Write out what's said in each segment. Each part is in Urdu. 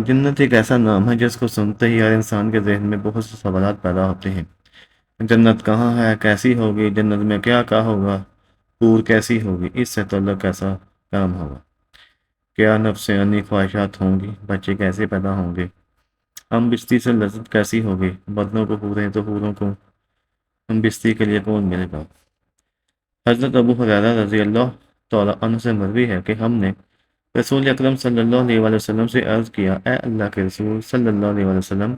جنت ایک ایسا نام ہے جس کو سنتے ہی ہر انسان کے ذہن میں بہت سے سوالات پیدا ہوتے ہیں۔ جنت کہاں ہے، کیسی ہوگی، جنت میں کیا کیا ہوگا، حور کیسی ہوگی، اس سے تعلق کیسا کام ہوگا، کیا نفسانی خواہشات ہوں گی، بچے کیسے پیدا ہوں گے، ہم بستی سے لذت کیسی ہوگی، بدنوں کو حوریں تو حوروں کو ہم بستی کے لیے کون ملے گا۔ حضرت ابو ہریرہ رضی اللہ تعالیٰ عنہ سے مروی ہے کہ ہم نے رسول اکرم صلی اللہ علیہ وسلم سے عرض کیا، اے اللہ کے رسول صلی اللہ علیہ وسلم،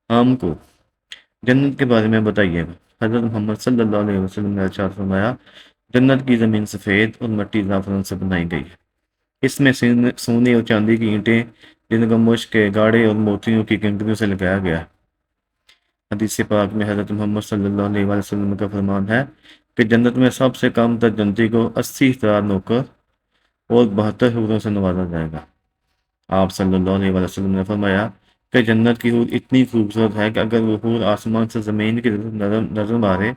ہم کو جنت کے بارے میں بتائیے گا۔ حضرت محمد صلی اللہ علیہ وسلم نے ارشاد فرمایا، جنت کی زمین سفید اور مٹی زعفران سے بنائی گئی ہے، اس میں سونے اور چاندی کی اینٹیں جن کو مشک کے گاڑے اور موتیوں کی کنکریوں سے لگایا گیا ہے۔ حدیث پاک میں حضرت محمد صلی اللہ علیہ وسلم کا فرمان ہے کہ جنت میں سب سے کم تر جنتی کو 80,000 نوکر اور 72 حوروں سے نوازا جائے گا۔ آپ صلی اللہ علیہ وسلم نے فرمایا کہ جنت کی حور اتنی خوبصورت ہے کہ اگر وہ حور آسمان سے زمین کی نظر مارے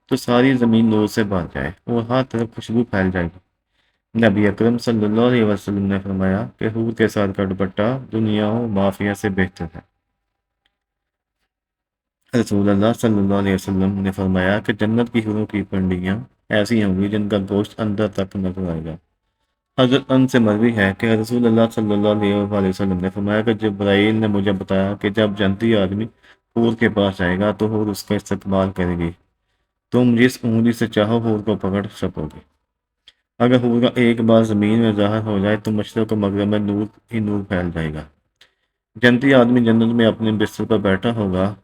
تو ساری زمین نور سے بھر جائے اور ہر طرف خوشبو پھیل جائے گی۔ نبی اکرم صلی اللہ علیہ وسلم نے فرمایا کہ حور کے ساتھ کا دوپٹہ دنیا و مافیہ سے بہتر ہے۔ رسول اللہ صلی اللہ علیہ وسلم نے فرمایا کہ جنت کی حوروں کی پنڈیاں ایسی ہوں گی جن کا گوشت اندر تک نظر آئے گا۔ حضرت ان سے مروی ہے کہ رسول اللہ صلی اللہ علیہ وسلم نے فرمایا کہ جبرائیل نے مجھے بتایا کہ جب جنتی آدمی حور کے پاس جائے گا تو حور اس کا استقبال کرے گی، تم جس انگلی سے چاہو حور کو پکڑ سکو گے۔ اگر حور کا ایک بار زمین میں ظاہر ہو جائے تو مشرق و مغرب میں نور ہی نور پھیل جائے گا۔ جنتی آدمی جنت میں اپنے بستر پر بیٹھا ہوگا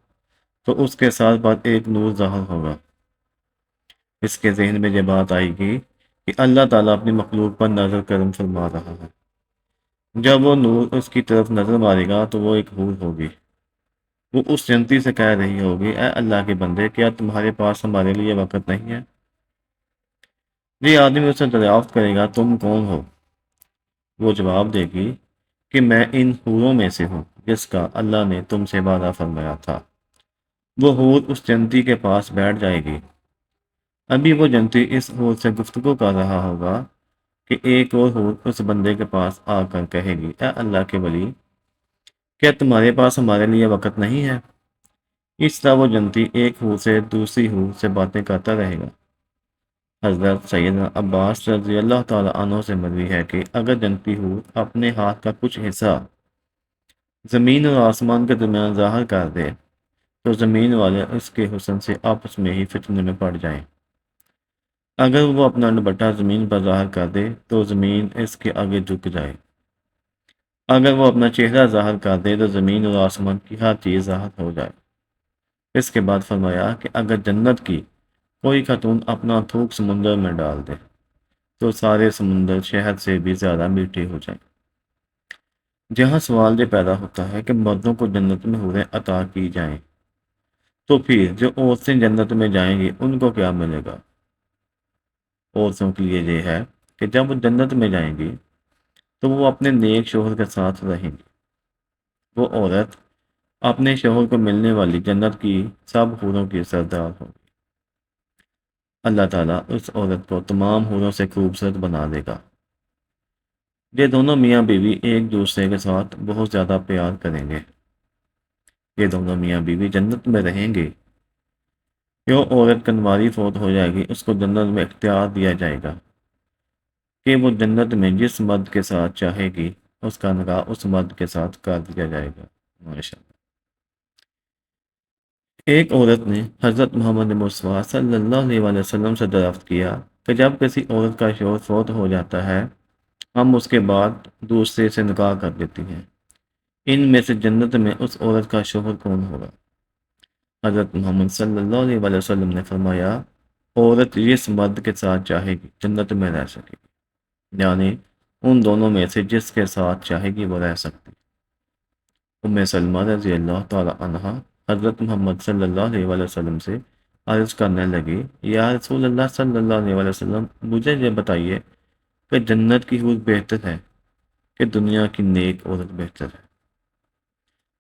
تو اس کے ساتھ ساتھ ایک نور ظاہر ہوگا۔ اس کے ذہن میں یہ بات آئے گی کہ اللہ تعالیٰ اپنی مخلوق پر نظر کرم فرما رہا ہے۔ جب وہ نور اس کی طرف نظر مارے گا تو وہ ایک حور ہوگی۔ وہ اس جنتی سے کہہ رہی ہوگی، اے اللہ کے بندے، کیا تمہارے پاس ہمارے لیے وقت نہیں ہے؟ یہ آدمی اس سے دریافت کرے گا، تم کون ہو؟ وہ جواب دے گی کہ میں ان حوروں میں سے ہوں جس کا اللہ نے تم سے وعدہ فرمایا تھا۔ وہ حور اس جنتی کے پاس بیٹھ جائے گی۔ ابھی وہ جنتی اس حور سے گفتگو کر رہا ہوگا کہ ایک اور حور اس بندے کے پاس آ کر کہے گی، اے اللہ کے ولی، کیا تمہارے پاس ہمارے لیے وقت نہیں ہے؟ اس طرح وہ جنتی ایک حور سے دوسری حور سے باتیں کرتا رہے گا۔ حضرت سیدنا عباس رضی اللہ تعالیٰ عنہ سے مروی ہے کہ اگر جنتی حور اپنے ہاتھ کا کچھ حصہ زمین اور آسمان کے درمیان ظاہر کر دے تو زمین والے اس کے حسن سے آپس میں ہی فتنے میں پڑ جائیں۔ اگر وہ اپنا دوپٹہ زمین پر ظاہر کر دے تو زمین اس کے آگے جھک جائے۔ اگر وہ اپنا چہرہ ظاہر کر دے تو زمین اور آسمان کی ہر چیز ظاہر ہو جائے۔ اس کے بعد فرمایا کہ اگر جنت کی کوئی خاتون اپنا تھوک سمندر میں ڈال دے تو سارے سمندر شہد سے بھی زیادہ میٹھے ہو جائیں۔ جہاں سوال یہ پیدا ہوتا ہے کہ مردوں کو جنت میں حوریں عطا کی جائیں تو پھر جو عورتیں جنت میں جائیں گی ان کو کیا ملے گا؟ عورتوں کے لیے یہ ہے کہ جب وہ جنت میں جائیں گی تو وہ اپنے نیک شوہر کے ساتھ رہیں گی۔ وہ عورت اپنے شوہر کو ملنے والی جنت کی سب حوروں کی سردار ہوگی۔ اللہ تعالیٰ اس عورت کو تمام حوروں سے خوبصورت بنا دے گا۔ یہ دونوں میاں بیوی ایک دوسرے کے ساتھ بہت زیادہ پیار کریں گے۔ یہ دونوں میاں بیوی جنت میں رہیں گے۔ جو عورت کنواری فوت ہو جائے گی اس کو جنت میں اختیار دیا جائے گا کہ وہ جنت میں جس مرد کے ساتھ چاہے گی اس کا نکاح اس مرد کے ساتھ کر دیا جائے گا۔ ماشاءاللہ۔ ایک عورت نے حضرت محمد مصطفیٰ صلی اللہ علیہ وسلم سے دریافت کیا کہ جب کسی عورت کا شوہر فوت ہو جاتا ہے ہم اس کے بعد دوسرے سے نکاح کر دیتی ہیں، ان میں سے جنت میں اس عورت کا شوہر کون ہوگا؟ حضرت محمد صلی اللہ علیہ وسلم نے فرمایا، عورت جس مرد کے ساتھ چاہے گی جنت میں رہ سکے گی، یعنی ان دونوں میں سے جس کے ساتھ چاہے گی وہ رہ سکتی۔ ام سلمہ رضی اللہ تعالی عنہا حضرت محمد صلی اللہ علیہ وسلم سے عرض کرنے لگی، یا رسول اللہ صلی اللہ علیہ وسلم، مجھے یہ بتائیے کہ جنت کی حور بہتر ہے کہ دنیا کی نیک عورت بہتر ہے؟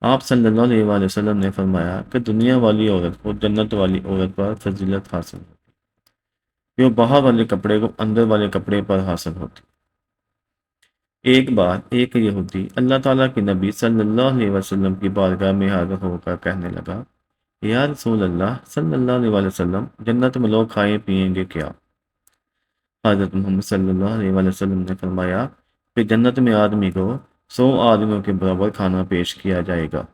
آپ صلی اللہ علیہ وسلم نے فرمایا کہ دنیا والی عورت کو جنت والی عورت پر فضیلت حاصل ہوتی، جو باہر والے کپڑے کو اندر والے کپڑے پر حاصل ہوتی۔ ایک بار ایک یہودی اللہ تعالیٰ کے نبی صلی اللہ علیہ وسلم کی بارگاہ میں حاضر ہو کر کہنے لگا، یا رسول اللہ صلی اللہ علیہ وسلم، جنت میں لوگ کھائیں پیئیں گے کیا؟ حضرت محمد صلی اللہ علیہ وسلم نے فرمایا کہ جنت میں آدمی کو 100 آدمیوں کے برابر کھانا پیش کیا جائے گا،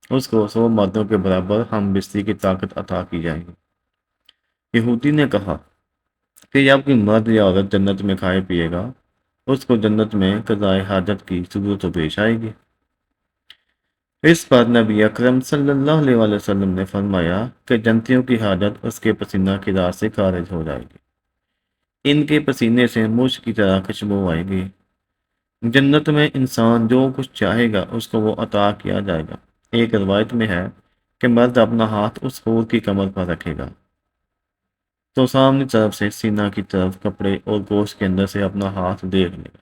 اس کو 100 مردوں کے برابر ہم بستری کی طاقت عطا کی جائے گی۔ یہودی نے کہا کہ جب کوئی مرد یا عورت جنت میں کھائے پیے گا، اس کو جنت میں قضائے حاجت کی ضرورت تو پیش آئے گی۔ اس پر نبی اکرم صلی اللہ علیہ وسلم نے فرمایا کہ جنتیوں کی حاجت اس کے پسینہ کی راہ سے خارج ہو جائے گی، ان کے پسینے سے مشک کی طرح خوشبو آئے گی۔ جنت میں انسان جو کچھ چاہے گا اس کو وہ عطا کیا جائے گا۔ ایک روایت میں ہے کہ مرد اپنا ہاتھ اس حور کی کمر پر رکھے گا تو سامنے طرف سے سینہ کی طرف کپڑے اور گوشت کے اندر سے اپنا ہاتھ دیکھ لے گا۔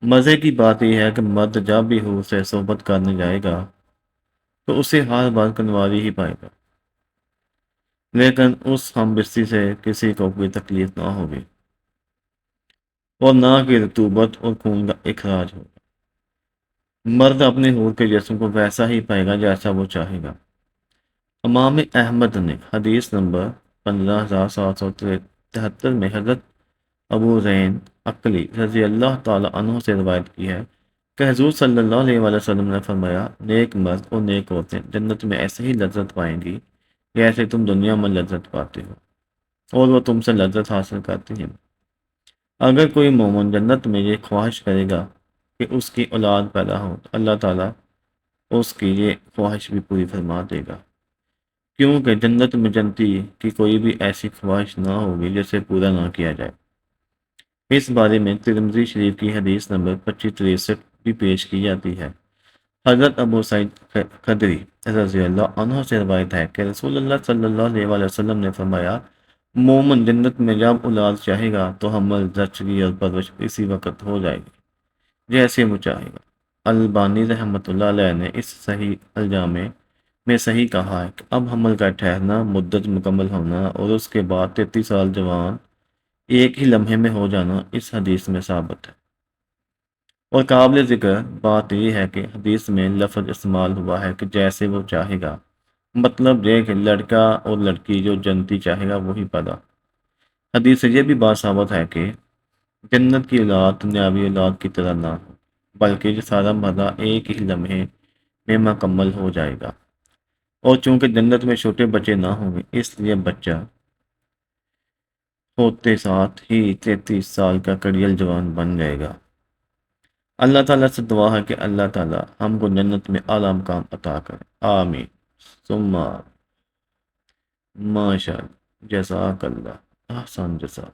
مزے کی بات یہ ہے کہ مرد جب بھی حور سے صحبت کرنے جائے گا تو اسے ہر بار کنواری ہی پائے گا، لیکن اس ہم بستی سے کسی کو کوئی تکلیف نہ ہوگی اور نہ کہ رطوبت اور خون کا اخراج ہوگا۔ مرد اپنے حور کے جسم کو ویسا ہی پائے گا جیسا وہ چاہے گا۔ امام احمد نے حدیث نمبر 15773 میں حضرت ابو زین عقلی رضی اللہ تعالی عنہ سے روایت کی ہے کہ حضور صلی اللہ علیہ وسلم نے فرمایا، نیک مرد اور نیک عورتیں جنت میں ایسے ہی لذت پائیں گی جیسے تم دنیا میں لذت پاتے ہو، اور وہ تم سے لذت حاصل کرتی ہیں۔ اگر کوئی مومن جنت میں یہ خواہش کرے گا کہ اس کی اولاد پیدا ہو تو اللہ تعالیٰ اس کی یہ خواہش بھی پوری فرما دے گا، کیونکہ جنت میں جنتی کی کوئی بھی ایسی خواہش نہ ہوگی جسے پورا نہ کیا جائے۔ اس بارے میں ترمذی شریف کی حدیث نمبر 2563 بھی پیش کی جاتی ہے۔ حضرت ابو سعید خدری رضی اللہ عنہ سے روایت ہے کہ رسول اللہ صلی اللہ علیہ وسلم نے فرمایا، مومن جنت میں جب اولاد چاہے گا تو حمل، زچگی اور پرورش اسی وقت ہو جائے گی جیسے وہ چاہے گا۔ البانی رحمۃ اللہ علیہ نے اس صحیح الجامع میں صحیح کہا ہے کہ اب حمل کا ٹھہرنا، مدت مکمل ہونا اور اس کے بعد 33 سال جوان ایک ہی لمحے میں ہو جانا اس حدیث میں ثابت ہے۔ اور قابل ذکر بات یہ ہے کہ حدیث میں لفظ استعمال ہوا ہے کہ جیسے وہ چاہے گا، مطلب یہ کہ لڑکا اور لڑکی جو جنتی چاہے گا وہی پیدا۔ حدیث سے یہ بھی بات ثابت ہے کہ جنت کی اولاد دنیاوی اولاد کی طرح نہ ہو، بلکہ یہ سارا مزہ ایک ہی لمحے میں مکمل ہو جائے گا۔ اور چونکہ جنت میں چھوٹے بچے نہ ہوں گے، اس لیے بچہ ہوتے ساتھ ہی 33 سال کا کڑیل جوان بن جائے گا۔ اللہ تعالیٰ سے دعا ہے کہ اللہ تعالیٰ ہم کو جنت میں اعلیٰ مقام عطا کرے، آمین ثم ماشاء اللہ، جزاک اللہ احسن جزاک۔